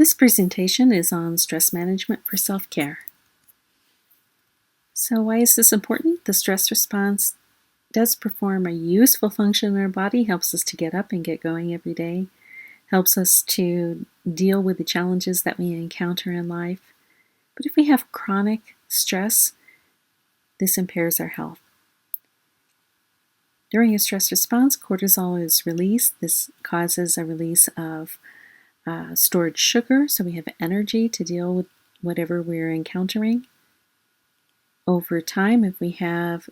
This presentation is on stress management for self-care. So why is this important? The stress response does perform a useful function in our body, helps us to get up and get going every day, helps us to deal with the challenges that we encounter in life. But if we have chronic stress, this impairs our health. During a stress response, cortisol is released. This causes a release of stored sugar, so we have energy to deal with whatever we're encountering. Over time, if we have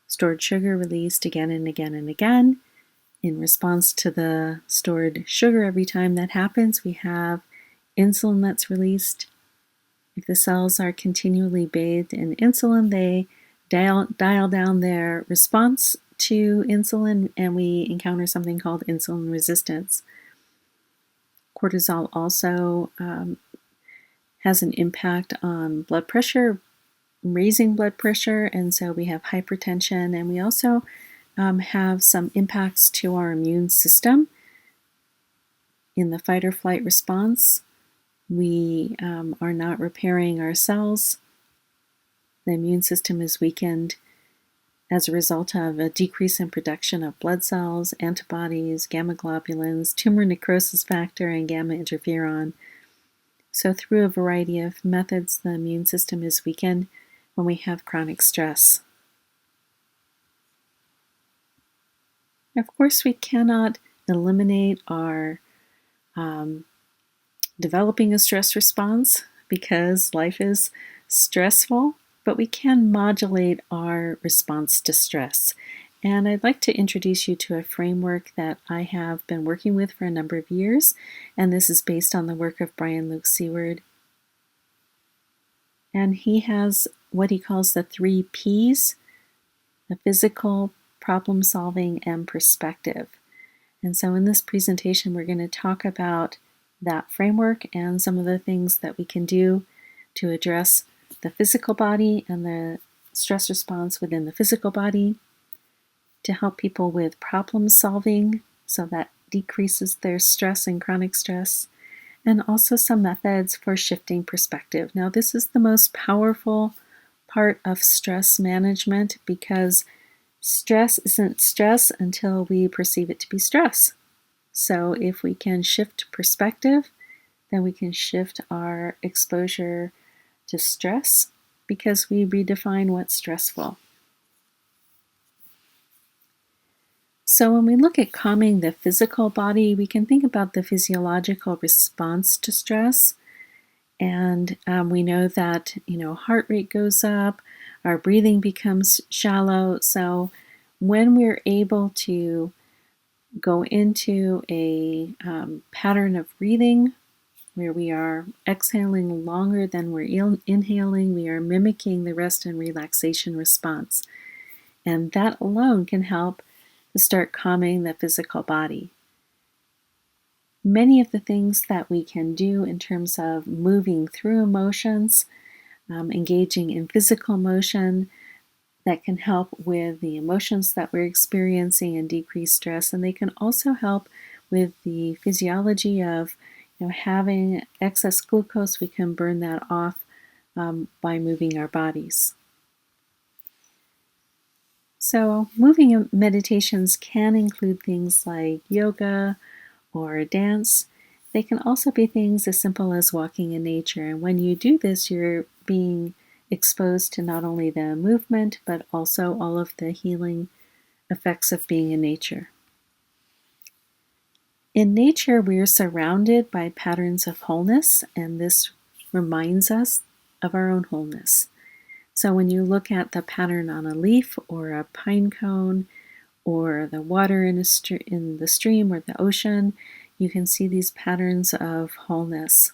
stored sugar released again and again and again, in response to the stored sugar every time that happens, we have insulin that's released. If the cells are continually bathed in insulin, they dial down their response to insulin, and we encounter something called insulin resistance. Cortisol also has an impact on blood pressure, raising blood pressure, and so we have hypertension, and we also have some impacts to our immune system. In the fight or flight response, we are not repairing our cells. The immune system is weakened as a result of a decrease in production of blood cells, antibodies, gamma globulins, tumor necrosis factor, and gamma interferon. So through a variety of methods, the immune system is weakened when we have chronic stress. Of course, we cannot eliminate our developing a stress response because life is stressful, but we can modulate our response to stress. And I'd like to introduce you to a framework that I have been working with for a number of years, and this is based on the work of Brian Luke Seward. And he has what he calls the 3 Ps: the physical, problem solving, and perspective. And so in this presentation, we're going to talk about that framework and some of the things that we can do to address the physical body and the stress response within the physical body, to help people with problem solving so that decreases their stress and chronic stress, and also some methods for shifting perspective. Now, this is the most powerful part of stress management because stress isn't stress until we perceive it to be stress. So if we can shift perspective, then we can shift our exposure to stress because we redefine what's stressful. So when we look at calming the physical body, we can think about the physiological response to stress. And we know that, heart rate goes up, our breathing becomes shallow. So when we're able to go into a pattern of breathing where we are exhaling longer than we're inhaling, we are mimicking the rest and relaxation response. And that alone can help to start calming the physical body. Many of the things that we can do in terms of moving through emotions, engaging in physical motion, that can help with the emotions that we're experiencing and decrease stress. And they can also help with the physiology of having excess glucose. We can burn that off by moving our bodies. So moving meditations can include things like yoga or dance. They can also be things as simple as walking in nature. And when you do this, you're being exposed to not only the movement, but also all of the healing effects of being in nature. In nature, we are surrounded by patterns of wholeness, and this reminds us of our own wholeness. So when you look at the pattern on a leaf or a pine cone or the water in the stream or the ocean, you can see these patterns of wholeness.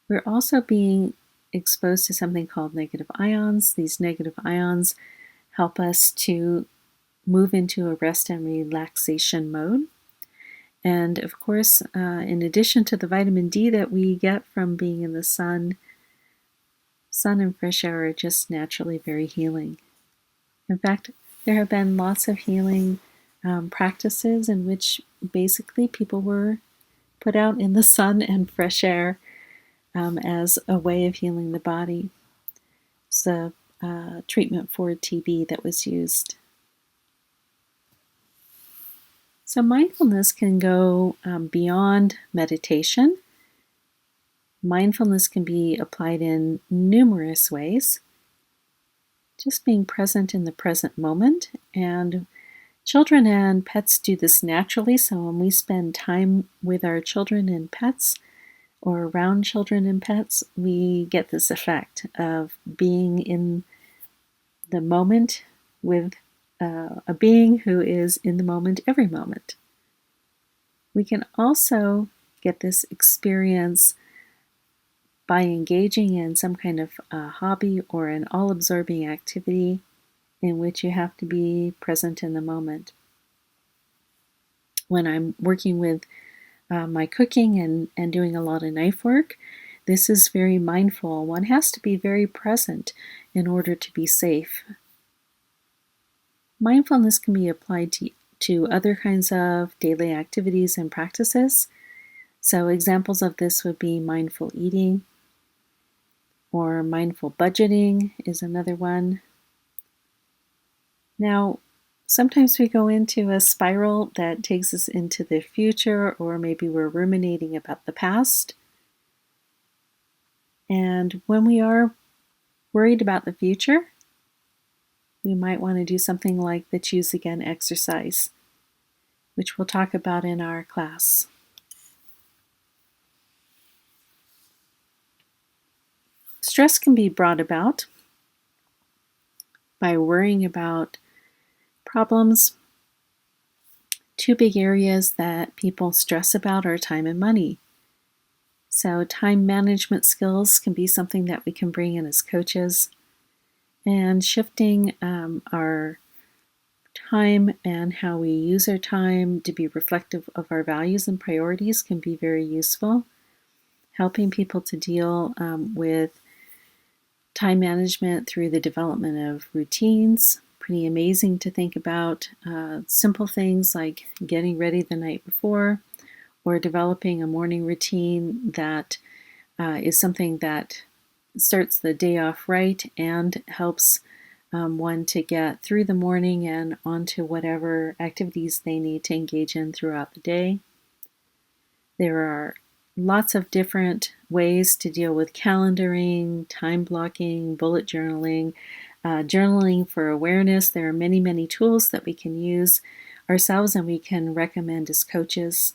We're also being exposed to something called negative ions. These negative ions help us to move into a rest and relaxation mode. And of course, in addition to the vitamin D that we get from being in the sun and fresh air are just naturally very healing. In fact, there have been lots of healing practices in which basically people were put out in the sun and fresh air as a way of healing the body. It's a treatment for TB that was used. So mindfulness can go beyond meditation. Mindfulness can be applied in numerous ways. Just being present in the present moment. And children and pets do this naturally. So when we spend time with our children and pets, or around children and pets, we get this effect of being in the moment with a being who is in the moment every moment. We can also get this experience by engaging in some kind of hobby or an all-absorbing activity in which you have to be present in the moment. When I'm working with my cooking and doing a lot of knife work, this is very mindful. One has to be very present in order to be safe. Mindfulness can be applied to other kinds of daily activities and practices. So examples of this would be mindful eating, or mindful budgeting is another one. Now, sometimes we go into a spiral that takes us into the future, or maybe we're ruminating about the past. And when we are worried about the future, we might want to do something like the Choose Again exercise, which we'll talk about in our class. Stress can be brought about by worrying about problems. Two big areas that people stress about are time and money. So time management skills can be something that we can bring in as coaches. And shifting our time and how we use our time to be reflective of our values and priorities can be very useful. Helping people to deal with time management through the development of routines. Pretty amazing to think about simple things like getting ready the night before, or developing a morning routine that is something that starts the day off right and helps one to get through the morning and onto whatever activities they need to engage in throughout the day. There are lots of different ways to deal with calendaring, time blocking, bullet journaling, journaling for awareness. There are many, many tools that we can use ourselves and we can recommend as coaches.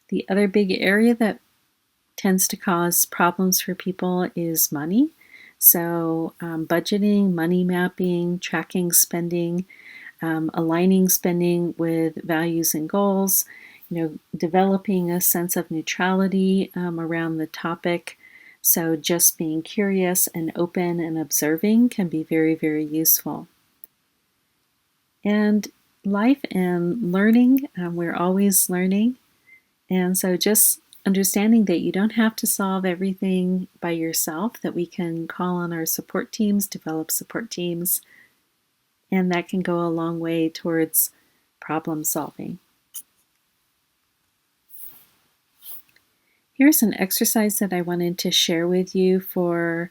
The other big area that tends to cause problems for people is money. So budgeting, money mapping, tracking spending, aligning spending with values and goals, developing a sense of neutrality around the topic. So just being curious and open and observing can be very, very useful. And life and learning, we're always learning. And so just understanding that you don't have to solve everything by yourself, that we can call on our support teams, develop support teams, and that can go a long way towards problem solving. Here's an exercise that I wanted to share with you for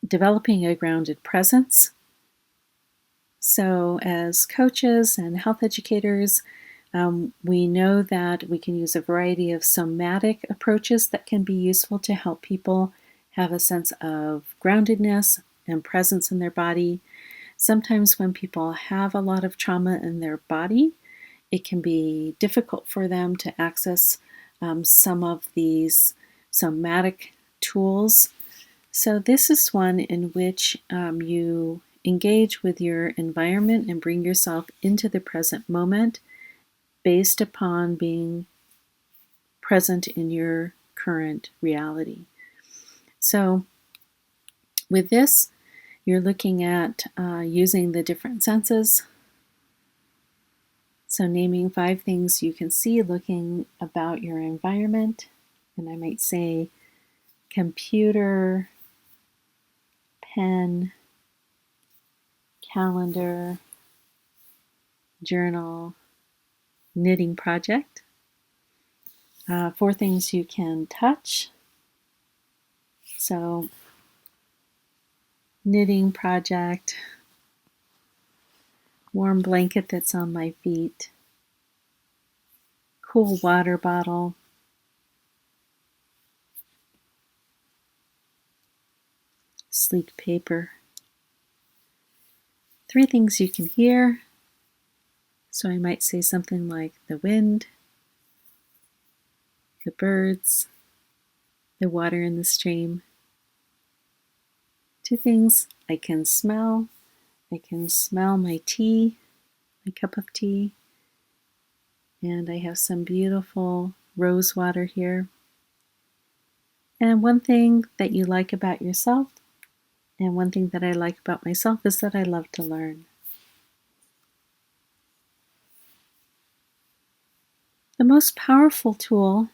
developing a grounded presence. So as coaches and health educators, we know that we can use a variety of somatic approaches that can be useful to help people have a sense of groundedness and presence in their body. Sometimes when people have a lot of trauma in their body, it can be difficult for them to access some of these somatic tools. So this is one in which you engage with your environment and bring yourself into the present moment based upon being present in your current reality. So with this, you're looking at using the different senses. So naming 5 things you can see looking about your environment. And I might say computer, pen, calendar, journal, knitting project, 4 things you can touch. So, knitting project, warm blanket that's on my feet, cool water bottle, sleek paper. 3 things you can hear. So I might say something like the wind, the birds, the water in the stream. 2 things I can smell. I can smell my tea, my cup of tea, and I have some beautiful rose water here. And one thing that you like about yourself, and one thing that I like about myself, is that I love to learn. The most powerful tool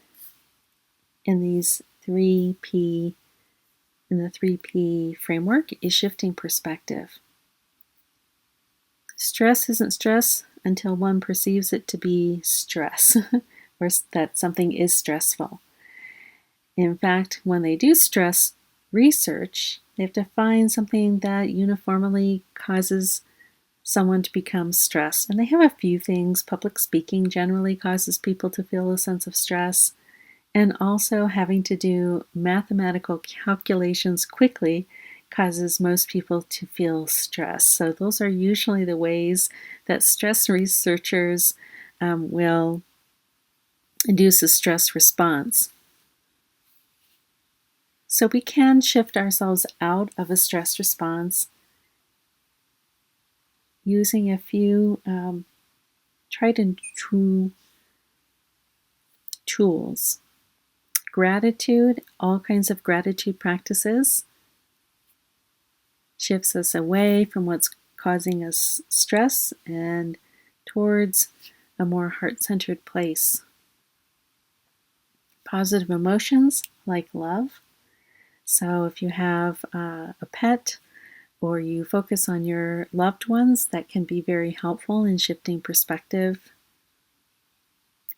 in these 3P, in the 3P framework, is shifting perspective. Stress isn't stress until one perceives it to be stress, or that something is stressful. In fact, when they do stress research, they have to find something that uniformly causes someone to become stressed. And they have a few things. Public speaking generally causes people to feel a sense of stress. And also having to do mathematical calculations quickly causes most people to feel stress. So those are usually the ways that stress researchers will induce a stress response. So we can shift ourselves out of a stress response using a few tried and true tools. Gratitude, all kinds of gratitude practices, shifts us away from what's causing us stress and towards a more heart-centered place. Positive emotions like love. So if you have a pet or you focus on your loved ones, that can be very helpful in shifting perspective.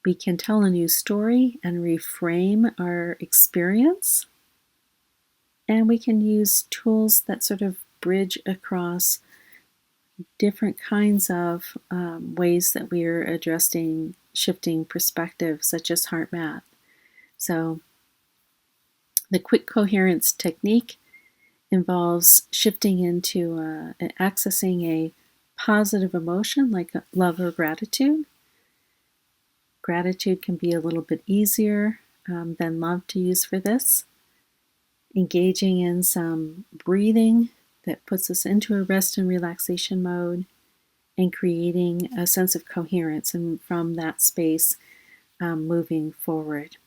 We can tell a new story and reframe our experience. And we can use tools that sort of bridge across different kinds of ways that we're addressing shifting perspective, such as heart math. So the quick coherence technique involves shifting into accessing a positive emotion like love or gratitude. Gratitude can be a little bit easier than love to use for this. Engaging in some breathing that puts us into a rest and relaxation mode, and creating a sense of coherence, and from that space moving forward.